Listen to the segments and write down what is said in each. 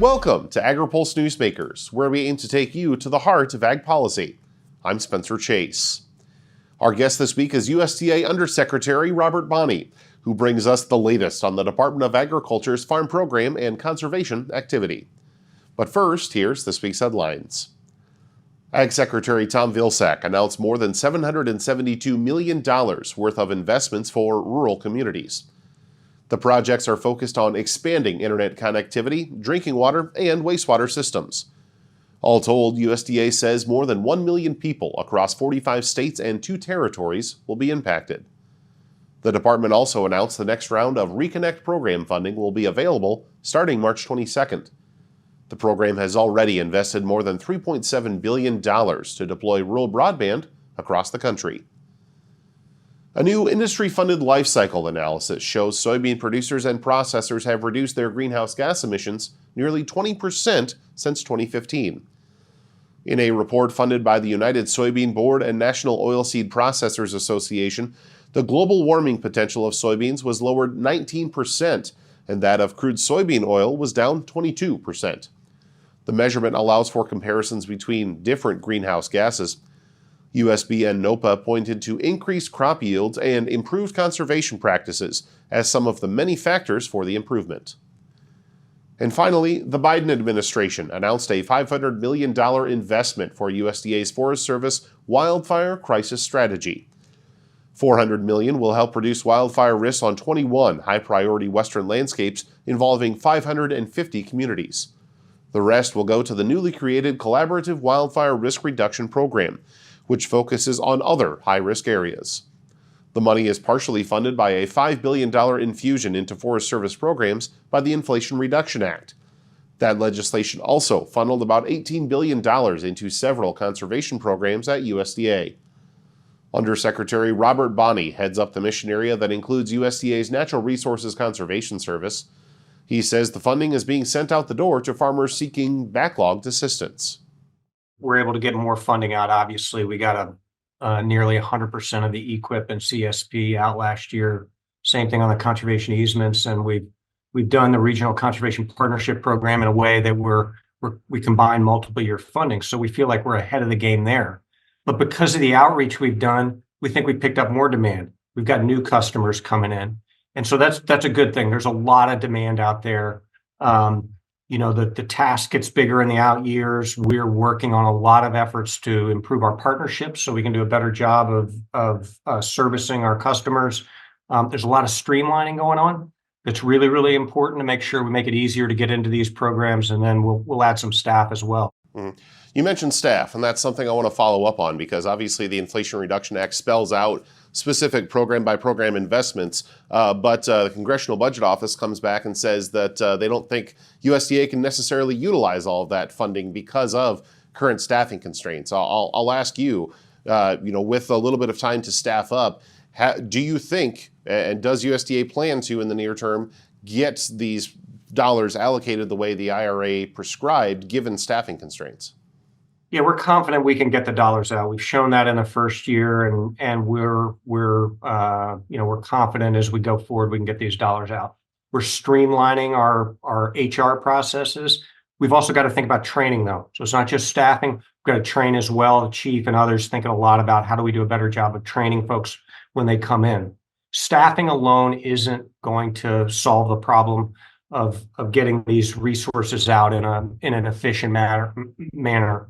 Welcome to Agri-Pulse Newsmakers, where we aim to take you to the heart of ag policy. I'm Spencer Chase. Our guest this week is USDA Undersecretary Robert Bonnie, who brings us the latest on the Department of Agriculture's farm program and conservation activity. But first, here's this week's headlines. Ag Secretary Tom Vilsack announced more than $772 million worth of investments for rural communities. The projects are focused on expanding internet connectivity, drinking water, and wastewater systems. All told, USDA says more than 1 million people across 45 states and 2 territories will be impacted. The department also announced the next round of Reconnect program funding will be available starting March 22nd. The program has already invested more than $3.7 billion to deploy rural broadband across the country. A new industry-funded life cycle analysis shows soybean producers and processors have reduced their greenhouse gas emissions nearly 20% since 2015. In a report funded by the United Soybean Board and National Oilseed Processors Association, the global warming potential of soybeans was lowered 19%, and that of crude soybean oil was down 22%. The measurement allows for comparisons between different greenhouse gases. USB and NOPA pointed to increased crop yields and improved conservation practices as some of the many factors for the improvement. And finally, the Biden administration announced a $500 million investment for USDA's Forest Service wildfire crisis strategy. $400 million will help reduce wildfire risks on 21 high-priority western landscapes involving 550 communities. The rest will go to the newly created Collaborative Wildfire Risk Reduction Program, which focuses on other high-risk areas. The money is partially funded by a $5 billion infusion into Forest Service programs by the Inflation Reduction Act. That legislation also funneled about $18 billion into several conservation programs at USDA. Undersecretary Robert Bonnie heads up the mission area that includes USDA's Natural Resources Conservation Service. He says the funding is being sent out the door to farmers seeking backlogged assistance. We're able to get more funding out. Obviously, we got nearly 100% of the EQIP and CSP out last year. Same thing on the conservation easements, and we've done the Regional Conservation Partnership Program in a way that we combine multiple year funding. So we feel like we're ahead of the game there. But because of the outreach we've done, we think we picked up more demand. We've got new customers coming in, and so that's a good thing. There's a lot of demand out there. The task gets bigger in the out years. We're working on a lot of efforts to improve our partnerships so we can do a better job of servicing our customers. There's a lot of streamlining going on. That's really, really important to make sure we make it easier to get into these programs, and then we'll add some staff as well. Mm-hmm. You mentioned staff, and that's something I want to follow up on because obviously the Inflation Reduction Act spells out specific program-by-program investments, but the Congressional Budget Office comes back and says that they don't think USDA can necessarily utilize all of that funding because of current staffing constraints. I'll ask you, with a little bit of time to staff up, do you think, and does USDA plan to in the near term, get these dollars allocated the way the IRA prescribed given staffing constraints? Yeah, we're confident we can get the dollars out. We've shown that in the first year, and we're confident as we go forward we can get these dollars out. We're streamlining our HR processes. We've also got to think about training though. So it's not just staffing. We've got to train as well. The chief and others thinking a lot about how do we do a better job of training folks when they come in. Staffing alone isn't going to solve the problem of getting these resources out in an efficient manner.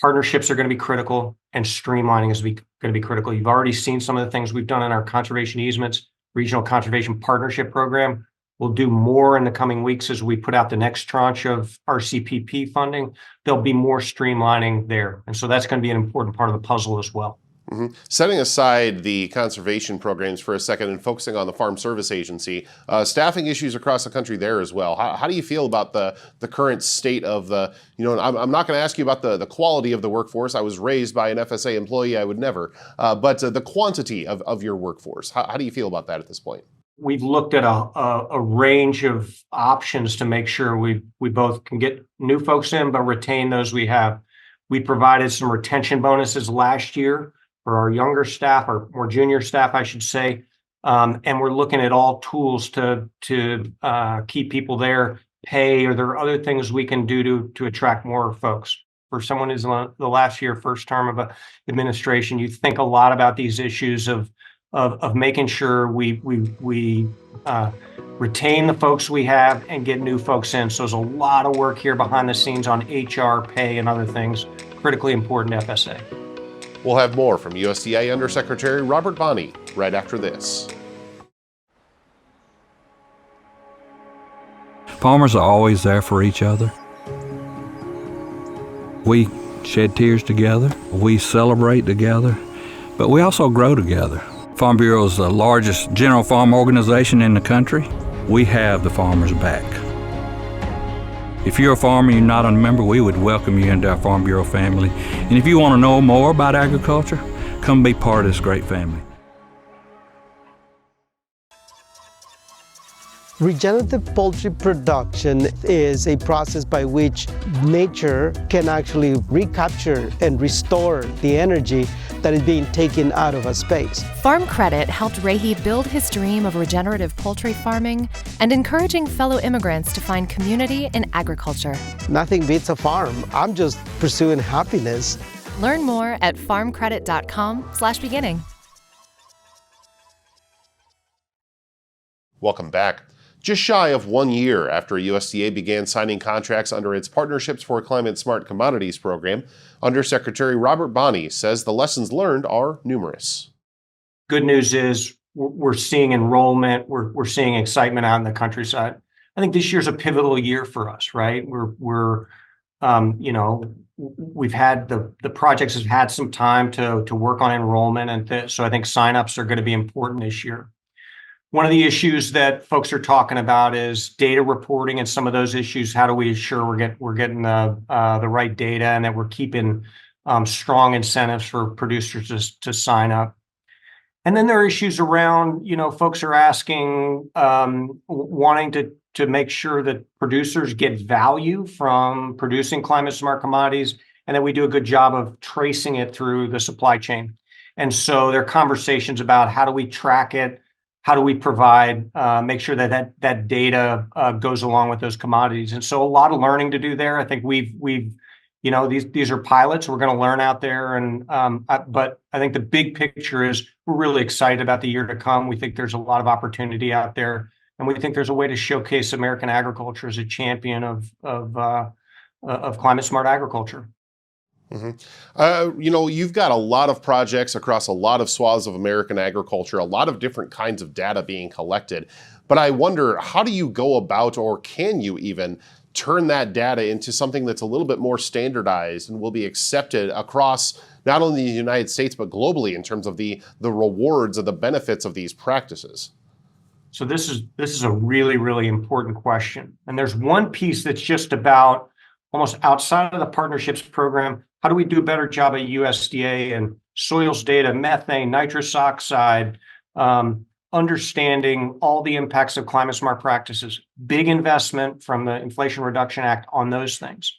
Partnerships are going to be critical, and streamlining is going to be critical. You've already seen some of the things we've done in our conservation easements, Regional Conservation Partnership Program. We'll do more in the coming weeks as we put out the next tranche of RCPP funding. There'll be more streamlining there, and so that's going to be an important part of the puzzle as well. Mm-hmm. Setting aside the conservation programs for a second and focusing on the Farm Service Agency, staffing issues across the country there as well. How do you feel about the current state of the, I'm not going to ask you about the quality of the workforce. I was raised by an FSA employee. I would never. But the quantity of your workforce, how do you feel about that at this point? We've looked at a range of options to make sure we both can get new folks in, but retain those we have. We provided some retention bonuses last year for our younger staff, or more junior staff, I should say. And we're looking at all tools to keep people there pay, or there are other things we can do to attract more folks. For someone who's in the last year, first term of a administration, you think a lot about these issues of making sure we retain the folks we have and get new folks in. So there's a lot of work here behind the scenes on HR, pay, and other things, critically important to FSA. We'll have more from USDA Undersecretary Robert Bonnie right after this. Farmers are always there for each other. We shed tears together, we celebrate together, but we also grow together. Farm Bureau is the largest general farm organization in the country. We have the farmers' back. If you're a farmer and you're not a member, we would welcome you into our Farm Bureau family. And if you want to know more about agriculture, come be part of this great family. Regenerative poultry production is a process by which nature can actually recapture and restore the energy that is being taken out of a space. Farm Credit helped Rahi build his dream of regenerative poultry farming and encouraging fellow immigrants to find community in agriculture. Nothing beats a farm. I'm just pursuing happiness. Learn more at farmcredit.com/beginning. Welcome back. Just shy of 1 year after USDA began signing contracts under its Partnerships for Climate-Smart Commodities program, Undersecretary Robert Bonnie says the lessons learned are numerous. Good news is we're seeing enrollment, we're seeing excitement out in the countryside. I think this year's a pivotal year for us, right? We've had the projects have had some time to work on enrollment, and so I think signups are going to be important this year. One of the issues that folks are talking about is data reporting and some of those issues. How do we ensure we're getting the right data and that we're keeping strong incentives for producers to sign up? And then there are issues around, folks are asking, wanting to make sure that producers get value from producing climate smart commodities and that we do a good job of tracing it through the supply chain. And so there are conversations about how do we track it? How do we provide, make sure that data goes along with those commodities? And so a lot of learning to do there. I think these are pilots. We're going to learn out there, but I think the big picture is we're really excited about the year to come. We think there's a lot of opportunity out there, and we think there's a way to showcase American agriculture as a champion of climate smart agriculture. Mm-hmm. You've got a lot of projects across a lot of swaths of American agriculture, a lot of different kinds of data being collected. But I wonder, how do you go about, or can you even turn that data into something that's a little bit more standardized and will be accepted across not only the United States, but globally in terms of the rewards and the benefits of these practices? So this is a really, really important question. And there's one piece that's just about almost outside of the partnerships program. How do we do a better job at USDA and soils data, methane, nitrous oxide, understanding all the impacts of climate smart practices, big investment from the Inflation Reduction Act on those things.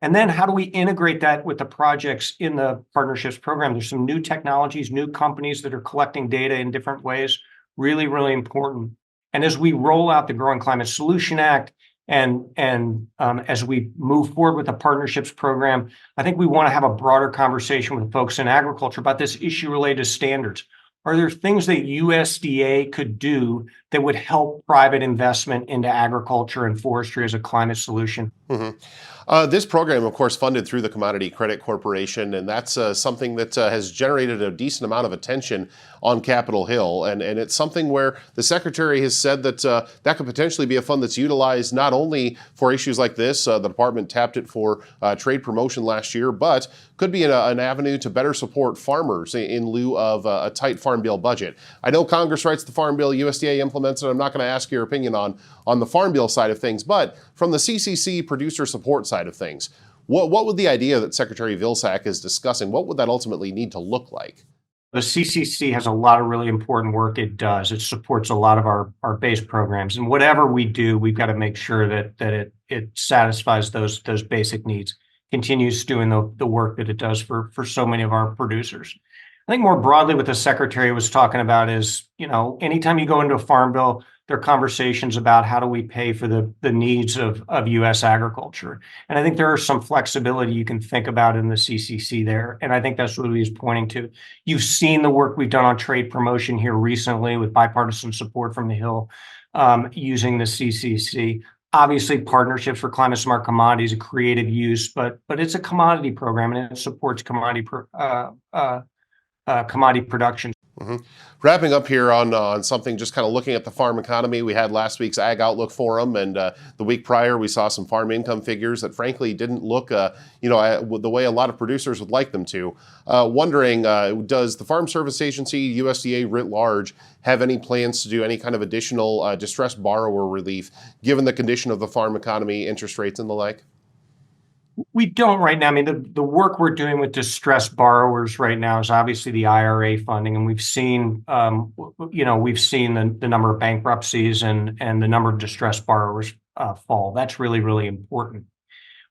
And then how do we integrate that with the projects in the partnerships program? There's some new technologies, new companies that are collecting data in different ways, really, really important. And as we roll out the Growing Climate Solution Act, and as we move forward with the partnerships program, I think we want to have a broader conversation with folks in agriculture about this issue related to standards. Are there things that USDA could do that would help private investment into agriculture and forestry as a climate solution? Mm-hmm. This program, of course, funded through the Commodity Credit Corporation, and that's something that has generated a decent amount of attention on Capitol Hill. And it's something where the Secretary has said that that could potentially be a fund that's utilized not only for issues like this, the department tapped it for trade promotion last year, but could be an avenue to better support farmers in lieu of a tight Farm Bill budget. I know Congress writes the Farm Bill, USDA implements it. I'm not going to ask your opinion on the Farm Bill side of things, but from the CCC producer support side of things, what would the idea that Secretary Vilsack is discussing, what would that ultimately need to look like? The CCC has a lot of really important work it does. It supports a lot of our base programs. And whatever we do, we've got to make sure that it satisfies those basic needs, continues doing the work that it does for so many of our producers. I think more broadly what the Secretary was talking about is, anytime you go into a Farm Bill, They're conversations about how do we pay for the needs of U.S. agriculture. And I think there are some flexibility you can think about in the CCC there. And I think that's what he's pointing to. You've seen the work we've done on trade promotion here recently with bipartisan support from the Hill using the CCC. Obviously, partnerships for climate-smart commodities, a creative use, but it's a commodity program and it supports commodity production. Mm-hmm. Wrapping up here on something, just kind of looking at the farm economy. We had last week's Ag Outlook Forum, and the week prior we saw some farm income figures that frankly didn't look, the way a lot of producers would like them to. Wondering, does the Farm Service Agency, USDA writ large, have any plans to do any kind of additional distressed borrower relief, given the condition of the farm economy, interest rates, and the like? We don't right now. I mean, the work we're doing with distressed borrowers right now is obviously the IRA funding, and we've seen, the number of bankruptcies and the number of distressed borrowers fall. That's really, really important.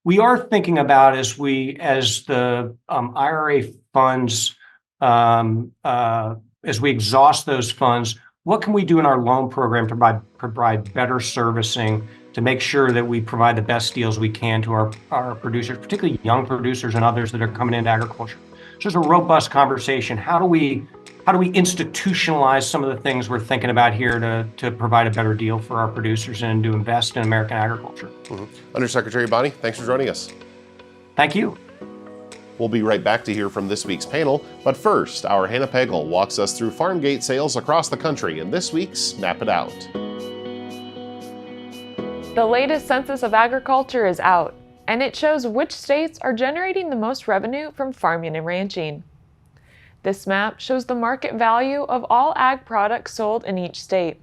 We are thinking about as the IRA funds, as we exhaust those funds, what can we do in our loan program to provide better servicing, to make sure that we provide the best deals we can to our producers, particularly young producers and others that are coming into agriculture. So it's a robust conversation. How do we institutionalize some of the things we're thinking about here to provide a better deal for our producers and to invest in American agriculture? Mm-hmm. Undersecretary Bonnie, thanks for joining us. Thank you. We'll be right back to hear from this week's panel, but first, our Hannah Pagel walks us through farm gate sales across the country in this week's Map It Out. The latest census of agriculture is out, and it shows which states are generating the most revenue from farming and ranching. This map shows the market value of all ag products sold in each state.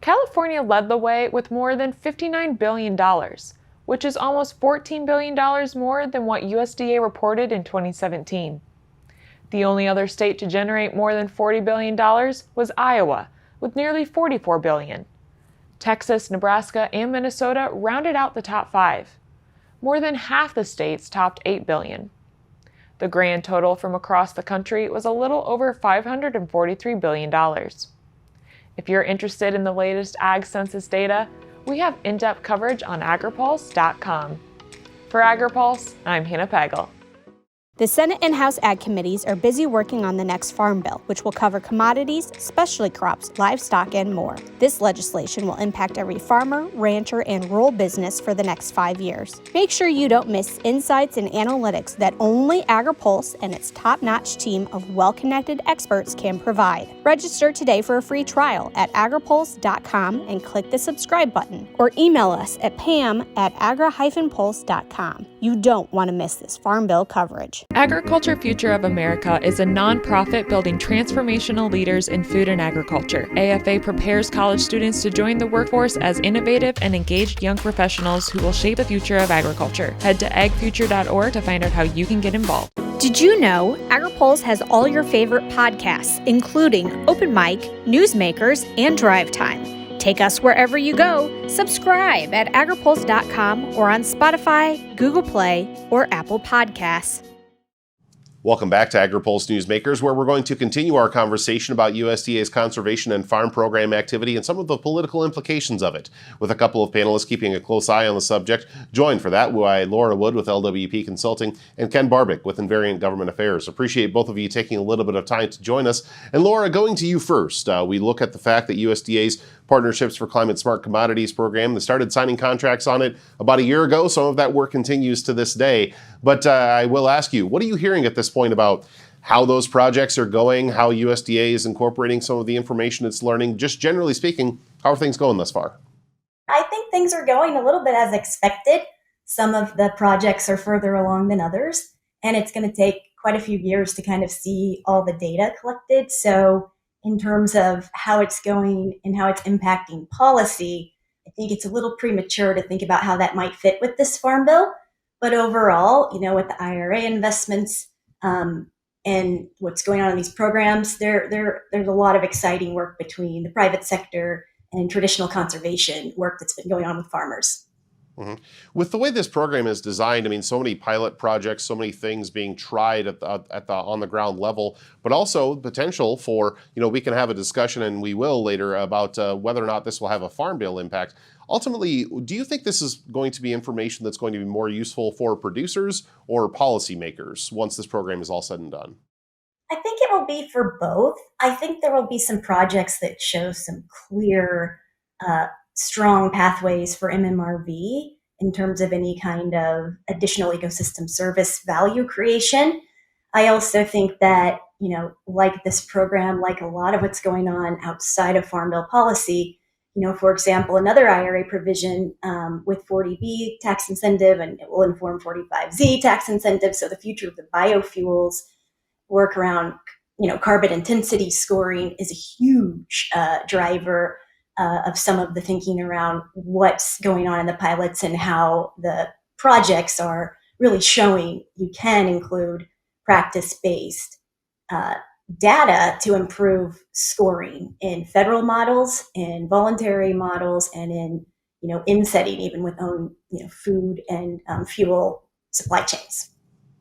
California led the way with more than $59 billion, which is almost $14 billion more than what USDA reported in 2017. The only other state to generate more than $40 billion was Iowa, with nearly $44 billion. Texas, Nebraska, and Minnesota rounded out the top 5. More than half the states topped $8 billion. The grand total from across the country was a little over $543 billion. If you're interested in the latest ag census data, we have in-depth coverage on agripulse.com. For Agri-Pulse, I'm Hannah Pagel. The Senate and House Ag Committees are busy working on the next Farm Bill, which will cover commodities, specialty crops, livestock, and more. This legislation will impact every farmer, rancher, and rural business for the next 5 years. Make sure you don't miss insights and analytics that only Agri-Pulse and its top-notch team of well-connected experts can provide. Register today for a free trial at agripulse.com and click the subscribe button, or email us at pam@agri-pulse.com. You don't want to miss this Farm Bill coverage. Agriculture Future of America is a nonprofit building transformational leaders in food and agriculture. AFA prepares college students to join the workforce as innovative and engaged young professionals who will shape the future of agriculture. Head to agfuture.org to find out how you can get involved. Did you know Agri-Pulse has all your favorite podcasts, including Open Mic, Newsmakers, and Drive Time? Take us wherever you go. Subscribe at agripulse.com or on Spotify, Google Play, or Apple Podcasts. Welcome back to Agri-Pulse Newsmakers, where we're going to continue our conversation about USDA's conservation and farm program activity and some of the political implications of it, with a couple of panelists keeping a close eye on the subject. Joined for that by Laura Wood with LWP Consulting and Ken Barbic with Invariant Government Affairs. Appreciate both of you taking a little bit of time to join us. And Laura, going to you first, we look at the fact that USDA's Partnerships for Climate-Smart Commodities program, they started signing contracts on it about a year ago. Some of that work continues to this day. But I will ask you, what are you hearing at this point about how those projects are going, how USDA is incorporating some of the information it's learning? Just generally speaking, how are things going thus far? I think things are going a little bit as expected. Some of the projects are further along than others, and it's going to take quite a few years to kind of see all the data collected. So in terms of how it's going and how it's impacting policy, I think it's a little premature to think about how that might fit with this Farm Bill. But overall, with the IRA investments and what's going on in these programs, there's a lot of exciting work between the private sector and traditional conservation work that's been going on with farmers. Mhm. With the way this program is designed, I mean, so many pilot projects, so many things being tried at the on the ground level, but also potential for, we can have a discussion, and we will later, about whether or not this will have a farm bill impact. Ultimately, do you think this is going to be information that's going to be more useful for producers or policymakers once this program is all said and done? I think it will be for both. I think there will be some projects that show some clear, uh, strong pathways for MMRV in terms of any kind of additional ecosystem service value creation. I also think that, like this program, like a lot of what's going on outside of Farm Bill policy, for example, another IRA provision with 40B tax incentive, and it will inform 45Z tax incentive. So the future of the biofuels work around carbon intensity scoring is a huge driver of some of the thinking around what's going on in the pilots and how the projects are really showing you can include practice-based uh, data to improve scoring in federal models, in voluntary models, and in setting, even with own food and fuel supply chains.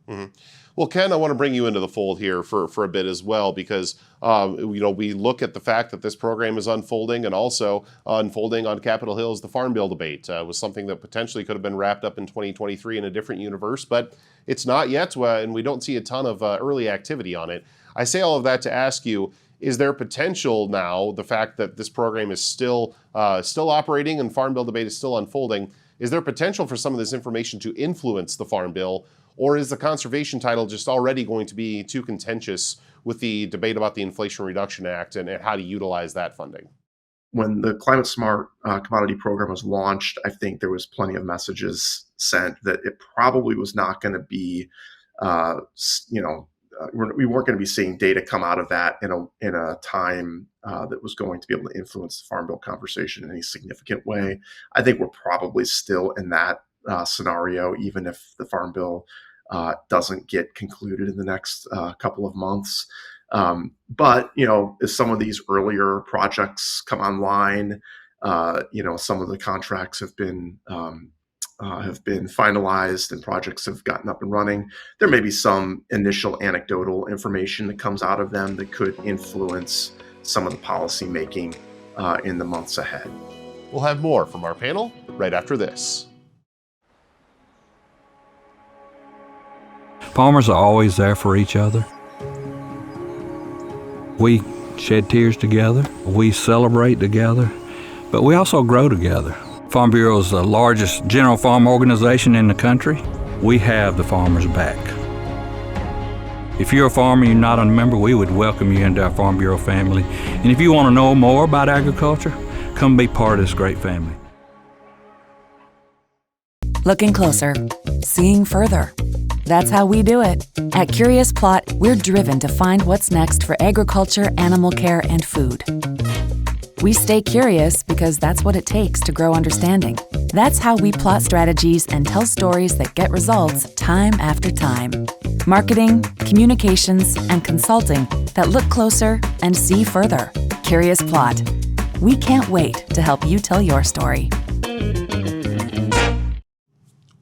Mhm. Well, Ken, I want to bring you into the fold here for a bit as well, because we look at the fact that this program is unfolding, and also unfolding on Capitol Hill is the Farm Bill debate. Was something that potentially could have been wrapped up in 2023 in a different universe, but it's not yet, and we don't see a ton of early activity on it. I say all of that to ask you: is there potential now, the fact that this program is still operating and Farm Bill debate is still unfolding? Is there potential for some of this information to influence the Farm Bill? Or is the conservation title just already going to be too contentious with the debate about the Inflation Reduction Act and how to utilize that funding? When the Climate-Smart Commodity Program was launched, I think there was plenty of messages sent that it probably was not going to be, we weren't going to be seeing data come out of that in a time that was going to be able to influence the Farm Bill conversation in any significant way. I think we're probably still in that scenario, even if the Farm Bill doesn't get concluded in the next couple of months. But as some of these earlier projects come online, some of the contracts have been finalized and projects have gotten up and running. There may be some initial anecdotal information that comes out of them that could influence some of the policy making in the months ahead. We'll have more from our panel right after this. Farmers are always there for each other. We shed tears together, we celebrate together, but we also grow together. Farm Bureau is the largest general farm organization in the country. We have the farmers' back. If you're a farmer and you're not a member, we would welcome you into our Farm Bureau family. And if you want to know more about agriculture, come be part of this great family. Looking closer, seeing further. That's how we do it. At Curious Plot, we're driven to find what's next for agriculture, animal care, and food. We stay curious because that's what it takes to grow understanding. That's how we plot strategies and tell stories that get results time after time. Marketing, communications, and consulting that look closer and see further. Curious Plot. We can't wait to help you tell your story.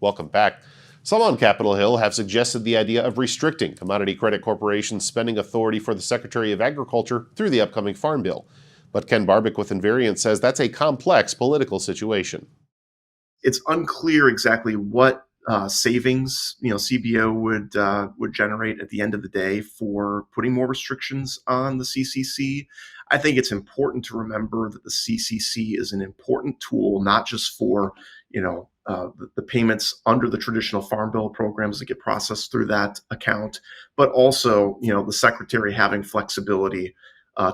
Welcome back. Some on Capitol Hill have suggested the idea of restricting Commodity Credit Corporation's spending authority for the Secretary of Agriculture through the upcoming Farm Bill. But Ken Barbic with Invariant says that's a complex political situation. It's unclear exactly what savings CBO would generate at the end of the day for putting more restrictions on the CCC. I think it's important to remember that the CCC is an important tool, not just for the payments under the traditional Farm Bill programs that get processed through that account, but also the Secretary having flexibility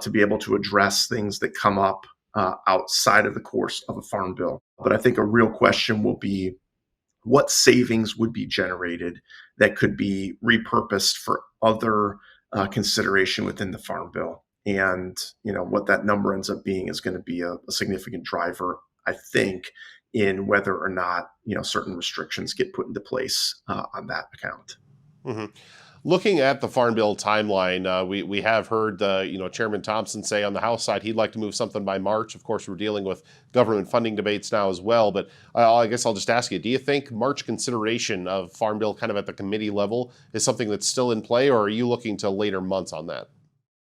to be able to address things that come up outside of the course of a Farm Bill. But I think a real question will be what savings would be generated that could be repurposed for other consideration within the Farm Bill. And what that number ends up being is going to be a significant driver, I think, in whether or not certain restrictions get put into place on that account. Mm-hmm. Looking at the Farm Bill timeline, we have heard Chairman Thompson say on the House side he'd like to move something by March. Of course, we're dealing with government funding debates now as well. But I guess I'll just ask you, do you think March consideration of Farm Bill kind of at the committee level is something that's still in play, or are you looking to later months on that?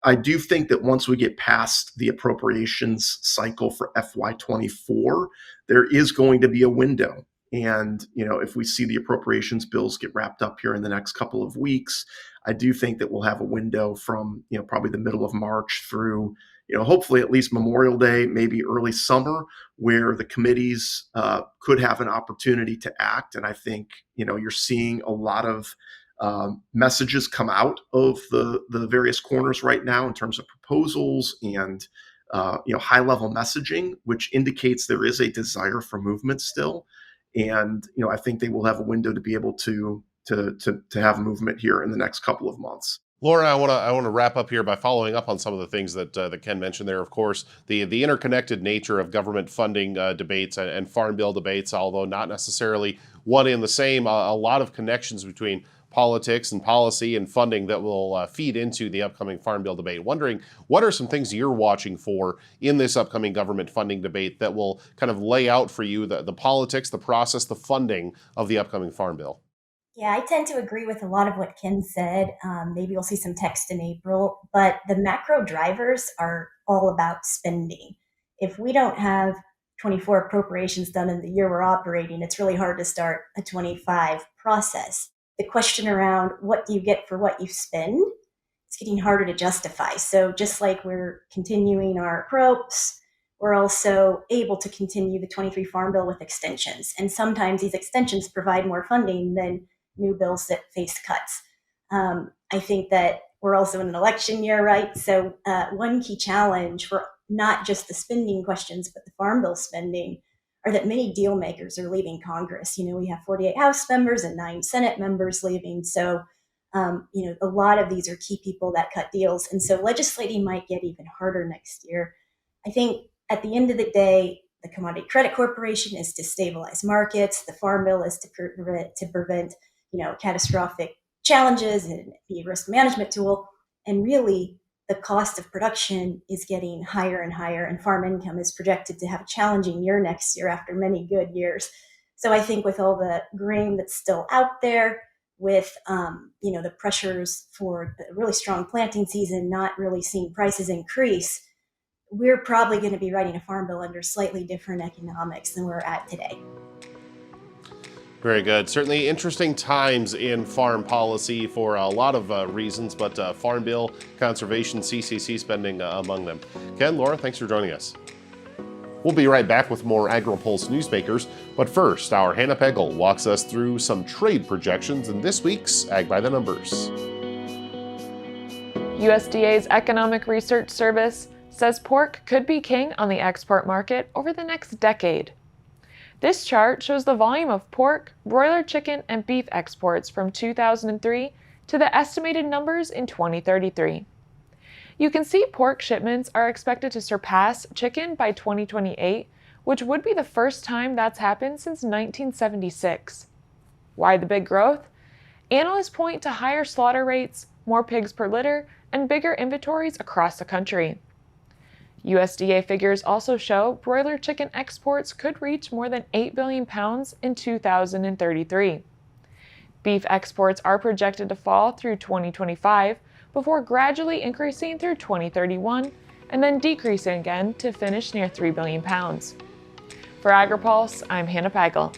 I do think that once we get past the appropriations cycle for FY24, there is going to be a window. And, if we see the appropriations bills get wrapped up here in the next couple of weeks, I do think that we'll have a window from, probably the middle of March through, hopefully at least Memorial Day, maybe early summer, where the committees could have an opportunity to act. And I think, you're seeing a lot of messages come out of the various corners right now in terms of proposals and, high-level messaging, which indicates there is a desire for movement still. And, I think they will have a window to be able to have movement here in the next couple of months. Laura, I want to wrap up here by following up on some of the things that Ken mentioned there. Of course, the interconnected nature of government funding debates and Farm Bill debates, although not necessarily one and the same, a lot of connections between politics and policy and funding that will feed into the upcoming Farm Bill debate. Wondering, what are some things you're watching for in this upcoming government funding debate that will kind of lay out for you the politics, the process, the funding of the upcoming Farm Bill? Yeah, I tend to agree with a lot of what Ken said. Maybe we'll see some text in April, but the macro drivers are all about spending. If we don't have 24 appropriations done in the year we're operating, it's really hard to start a 25 process. The question around what do you get for what you spend, it's getting harder to justify. So just like we're continuing our PROPs, we're also able to continue the 23 Farm Bill with extensions. And sometimes these extensions provide more funding than new bills that face cuts. I think that we're also in an election year, right? So one key challenge for not just the spending questions, but the Farm Bill spending are that many deal makers are leaving Congress. We have 48 House members and 9 Senate members leaving. So, a lot of these are key people that cut deals. And so legislating might get even harder next year. I think at the end of the day, the Commodity Credit Corporation is to stabilize markets. The Farm Bill is to prevent catastrophic challenges and be a risk management tool. And really, the cost of production is getting higher and higher, and farm income is projected to have a challenging year next year after many good years. So I think with all the grain that's still out there, with the pressures for the really strong planting season, not really seeing prices increase, we're probably going to be writing a Farm Bill under slightly different economics than we're at today. Very good. Certainly interesting times in farm policy for a lot of reasons, but Farm Bill, conservation, CCC spending among them. Ken, Laura, thanks for joining us. We'll be right back with more Agri-Pulse Newsmakers, but first, our Hannah Pegel walks us through some trade projections in this week's Ag by the Numbers. USDA's Economic Research Service says pork could be king on the export market over the next decade. This chart shows the volume of pork, broiler chicken, and beef exports from 2003 to the estimated numbers in 2033. You can see pork shipments are expected to surpass chicken by 2028, which would be the first time that's happened since 1976. Why the big growth? Analysts point to higher slaughter rates, more pigs per litter, and bigger inventories across the country. USDA figures also show broiler chicken exports could reach more than 8 billion pounds in 2033. Beef exports are projected to fall through 2025 before gradually increasing through 2031 and then decreasing again to finish near 3 billion pounds. For Agri-Pulse, I'm Hannah Pagel.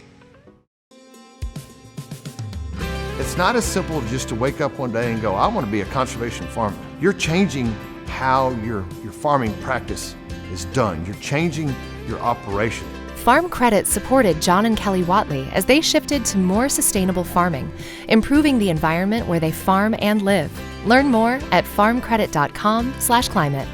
It's not as simple just to wake up one day and go, I want to be a conservation farmer. You're changing how your farming practice is done. You're changing your operation. Farm Credit supported John and Kelly Watley as they shifted to more sustainable farming, improving the environment where they farm and live. Learn more at farmcredit.com/climate.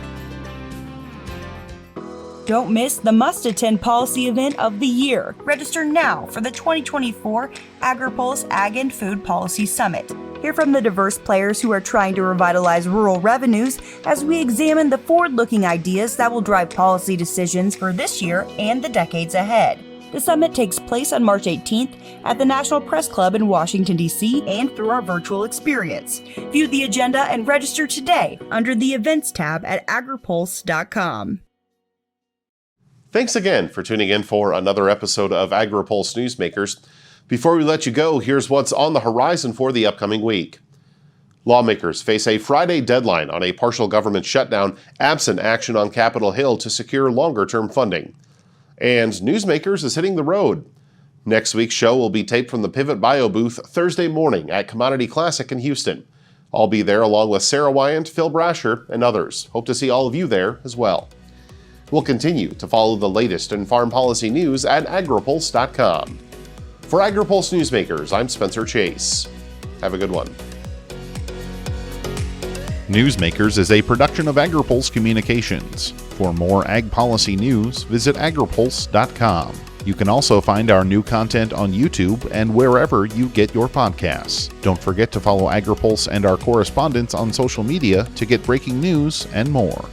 Don't miss the must-attend policy event of the year. Register now for the 2024 Agri-Pulse Ag and Food Policy Summit. Hear from the diverse players who are trying to revitalize rural revenues as we examine the forward-looking ideas that will drive policy decisions for this year and the decades ahead. The summit takes place on March 18th at the National Press Club in Washington, D.C., and through our virtual experience. View the agenda and register today under the Events tab at agripulse.com. Thanks again for tuning in for another episode of Agri-Pulse Newsmakers. Before we let you go, here's what's on the horizon for the upcoming week. Lawmakers face a Friday deadline on a partial government shutdown absent action on Capitol Hill to secure longer-term funding. And Newsmakers is hitting the road. Next week's show will be taped from the Pivot Bio booth Thursday morning at Commodity Classic in Houston. I'll be there along with Sarah Wyant, Phil Brasher, and others. Hope to see all of you there as well. We'll continue to follow the latest in farm policy news at agripulse.com. For Agri-Pulse Newsmakers, I'm Spencer Chase. Have a good one. Newsmakers is a production of Agri-Pulse Communications. For more ag policy news, visit agripulse.com. You can also find our new content on YouTube and wherever you get your podcasts. Don't forget to follow Agri-Pulse and our correspondents on social media to get breaking news and more.